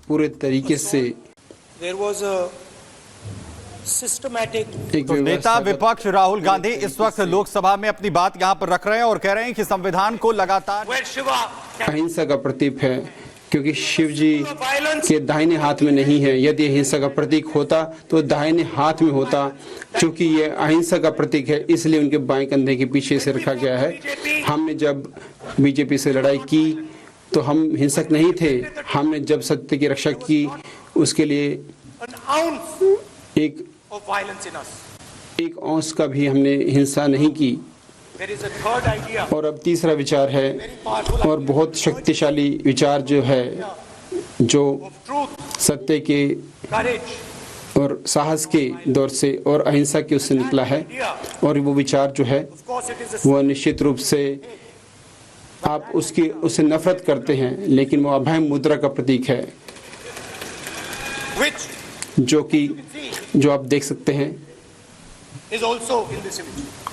पूरे तरीके से तो नेता विपक्ष राहुल गांधी इस वक्त लोकसभा में अपनी बात यहां पर रख रहे हैं और कह रहे हैं कि संविधान को लगातार अहिंसा का प्रतीक है, क्योंकि शिव जी के दाहिने हाथ में नहीं है। यदि अहिंसा का प्रतीक होता तो दाहिने हाथ में होता। क्योंकि ये अहिंसा का प्रतीक है, इसलिए उनके बाएं कंधे के पीछे से रखा गया है। हमने जब बीजेपी से लड़ाई की तो हम हिंसक नहीं थे। हमने जब सत्य की रक्षा की उसके लिए एक औंस का भी हमने हिंसा नहीं की। और अब तीसरा विचार है, और बहुत शक्तिशाली विचार जो है, जो सत्य के और साहस के दौर से और अहिंसा के उससे निकला है। और वो विचार जो है वो निश्चित रूप से आप उससे नफरत करते हैं, लेकिन वो अभय मुद्रा का प्रतीक है, जो आप देख सकते हैं,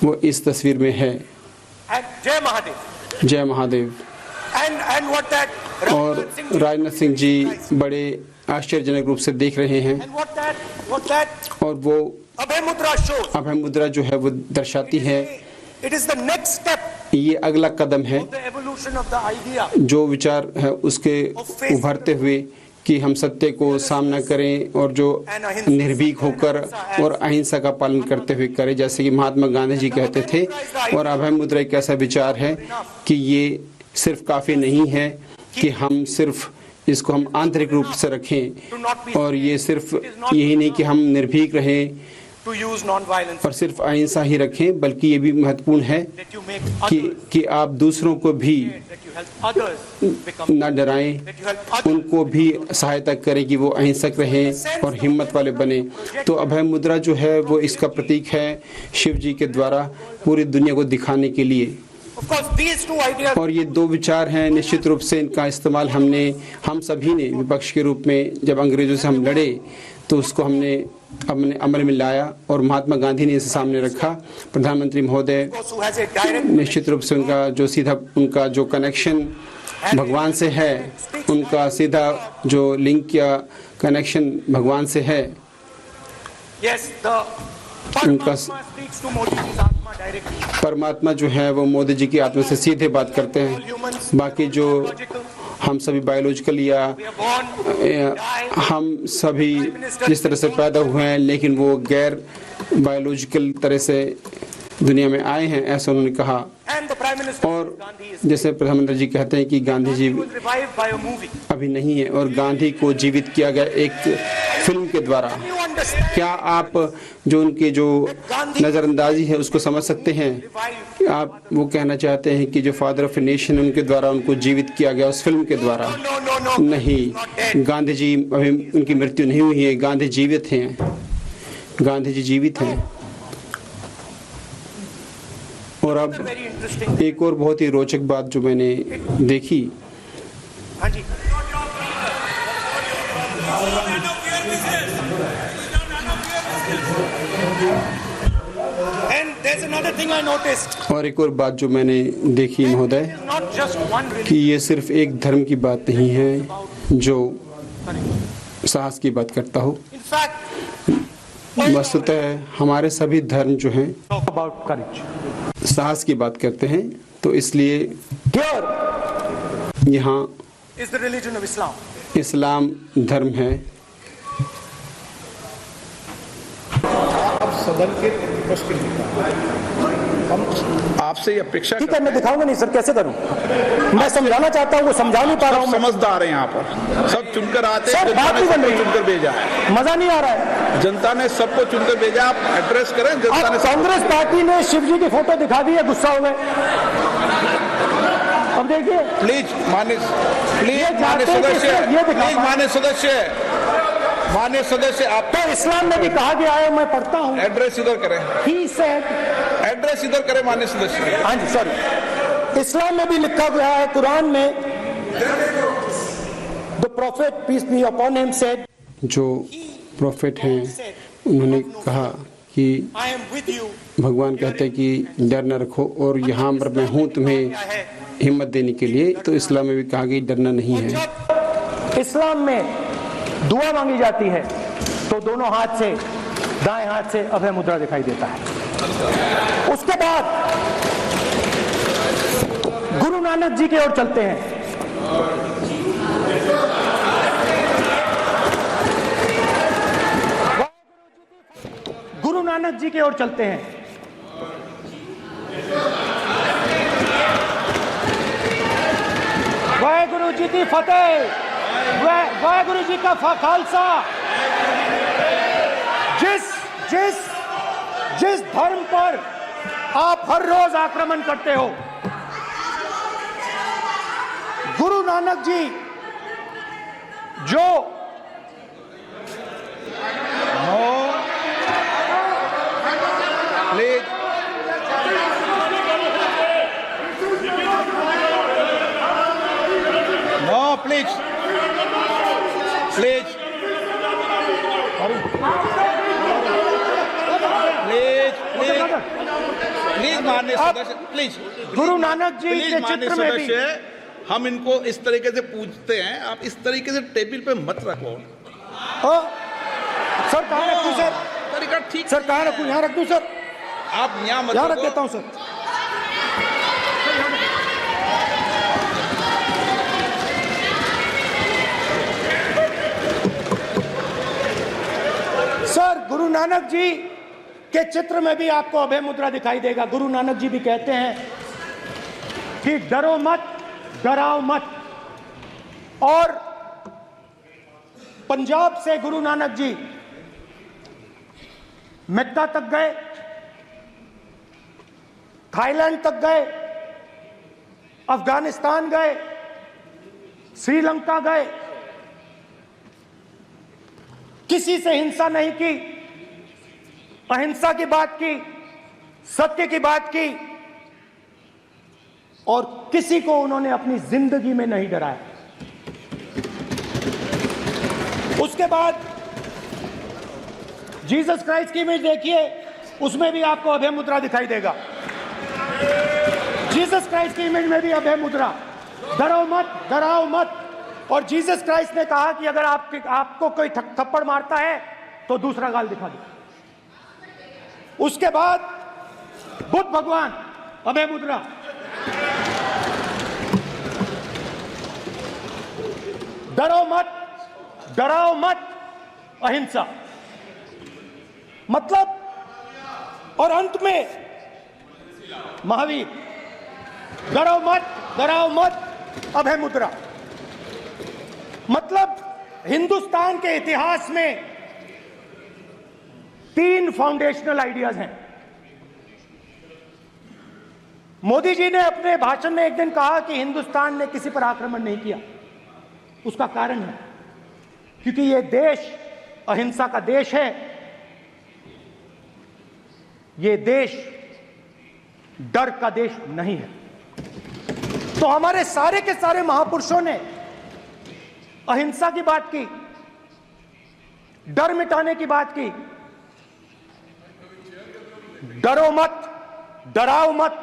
वो इस तस्वीर में है। जय महादेव, जय महादेव। और राजनाथ सिंह जी बड़े आश्चर्यजनक रूप से देख रहे हैं। और वो अभय मुद्रा जो है वो दर्शाती है, ये अगला कदम है जो विचार है उसके उभरते हुए कि हम सत्य को सामना करें और जो निर्भीक होकर और अहिंसा का पालन करते हुए करें, जैसे कि महात्मा गांधी जी कहते थे। और अभय मुद्रा एक ऐसा विचार है कि ये सिर्फ काफी नहीं है कि हम सिर्फ इसको हम आंतरिक रूप से रखें, और ये सिर्फ यही नहीं कि हम निर्भीक रहें और सिर्फ अहिंसा ही रखें, बल्कि ये भी महत्वपूर्ण है कि आप दूसरों को भी न डराएं, उनको भी सहायता करें कि वो अहिंसक रहें और हिम्मत वाले बने। तो अभय मुद्रा जो है वो इसका प्रतीक है, शिव जी के द्वारा पूरी दुनिया को दिखाने के लिए। और ये दो विचार हैं, निश्चित रूप से इनका इस्तेमाल हम सभी ने विपक्ष के रूप में जब अंग्रेजों से हम लड़े तो उसको हमने अपने अमल में लाया, और महात्मा गांधी ने इसे सामने रखा। प्रधानमंत्री महोदय निश्चित रूप से उनका जो कनेक्शन भगवान से है, उनका सीधा जो लिंक या कनेक्शन भगवान से है, उनका परमात्मा जो है वो मोदी जी की आत्मा से सीधे बात करते हैं। बाकी जो हम सभी बायोलॉजिकल या हम सभी जिस तरह से पैदा हुए हैं, लेकिन वो गैर बायोलॉजिकल तरह से दुनिया में आए हैं, ऐसा उन्होंने कहा। और जैसे प्रधानमंत्री जी कहते हैं कि गांधी जी अभी नहीं है और गांधी को जीवित किया गया एक फिल्म के द्वारा। क्या आप जो उनकी जो नज़रअंदाजी है उसको समझ सकते हैं? आप वो कहना चाहते हैं कि जो फादर ऑफ ए नेशन उनके द्वारा उनको जीवित किया गया उस फिल्म के द्वारा? नहीं, गांधी जी अभी उनकी मृत्यु नहीं हुई है, गांधी जीवित हैं, गांधी जी जीवित हैं। और अब एक और बहुत ही रोचक बात जो मैंने देखी, और एक और बात जो मैंने देखी महोदय, कि ये सिर्फ एक धर्म की बात नहीं है जो साहस की बात करता हो। वस्तुतः हमारे सभी धर्म जो हैं साहस की बात करते हैं। तो इसलिए यहाँ इस्लाम धर्म है। सदन के प्रतिपक्ष के हम आपसे अपेक्षा, ठीक है, मैं दिखाऊंगा नहीं सर, कैसे करूं? मैं समझाना चाहता हूँ, वो समझा नहीं पा रहा हूँ। समझदार है यहाँ पर, सब चुनकर आते हैं, बात नहीं बन रही, चुनकर भेजा है, मजा नहीं आ रहा है। जनता ने सबको चुनकर भेजा, आप एड्रेस करें। जनता ने, कांग्रेस पार्टी ने शिव जी की फोटो दिखा दी है, गुस्सा हो गए। अब देखिए प्लीज मान्य सदस्य, आप तो इस्लाम में भी कहा गया है, मैं पढ़ता हूँ। एड्रेस इधर करें, एड्रेस इधर करें माननीय सदस्य। हाँ जी सॉरी, इस्लाम में भी लिखा गया है, कुरान में, the prophet peace be upon him said, जो प्रॉफेट हैं उन्होंने कहा कि भगवान कहते हैं कि डर न रखो, और यहाँ पर मैं हूँ तुम्हें हिम्मत देने के लिए। तो इस्लाम में भी कहा कि डरना नहीं है। इस्लाम में दुआ मांगी जाती है तो दोनों हाथ से, दाएं हाथ से अभय मुद्रा दिखाई देता है। उसके बाद गुरु नानक जी की ओर चलते हैं। गुरु नानक जी की ओर चलते हैं। वाहेगुरु जी की फतेह, वाहेगुरु जी का खालसा। जिस धर्म पर आप हर रोज आक्रमण करते हो, गुरु नानक जी जो please no, please please please माननीय सदस्य, please Guru Nanak ji please के माननीय चित्र में भी सदस्य, हम इनको इस तरीके से पूछते हैं, आप इस तरीके से टेबल पे मत रखो। सर कहाँ रखूं सर? तरीका ठीक सर कहाँ रखूं? यहाँ रख दूं सर? आप यहाँ मत यहाँ रख रखो। देता हूं सर। सर गुरु नानक जी के चित्र में भी आपको अभय मुद्रा दिखाई देगा। गुरु नानक जी भी कहते हैं कि डरो मत, डराओ मत। और पंजाब से गुरु नानक जी मेक्का तक गए, थाईलैंड तक गए, अफगानिस्तान गए, श्रीलंका गए, किसी से हिंसा नहीं की, अहिंसा की बात की, सत्य की बात की, और किसी को उन्होंने अपनी जिंदगी में नहीं डराया। उसके बाद जीसस क्राइस्ट की इमेज देखिए, उसमें भी आपको अभय मुद्रा दिखाई देगा। जीसस क्राइस्ट की इमेज में भी अभय मुद्रा, डरो मत, डराओ मत। और जीसस क्राइस्ट ने कहा कि अगर आपको कोई थप्पड़ मारता है तो दूसरा गाल दिखा दो। उसके बाद बुद्ध भगवान, अभय मुद्रा। डरो मत, डराओ मत, अहिंसा। मतलब, और अंत में महावीर, डरो मत, डराओ मत, अभय मुद्रा। मतलब हिंदुस्तान के इतिहास में 3 फाउंडेशनल आइडियाज हैं। मोदी जी ने अपने भाषण में एक दिन कहा कि हिंदुस्तान ने किसी पर आक्रमण नहीं किया। उसका कारण है क्योंकि यह देश अहिंसा का देश है, यह देश डर का देश नहीं है। तो हमारे सारे के सारे महापुरुषों ने अहिंसा की बात की, डर मिटाने की बात की। डरो मत, डराओ मत,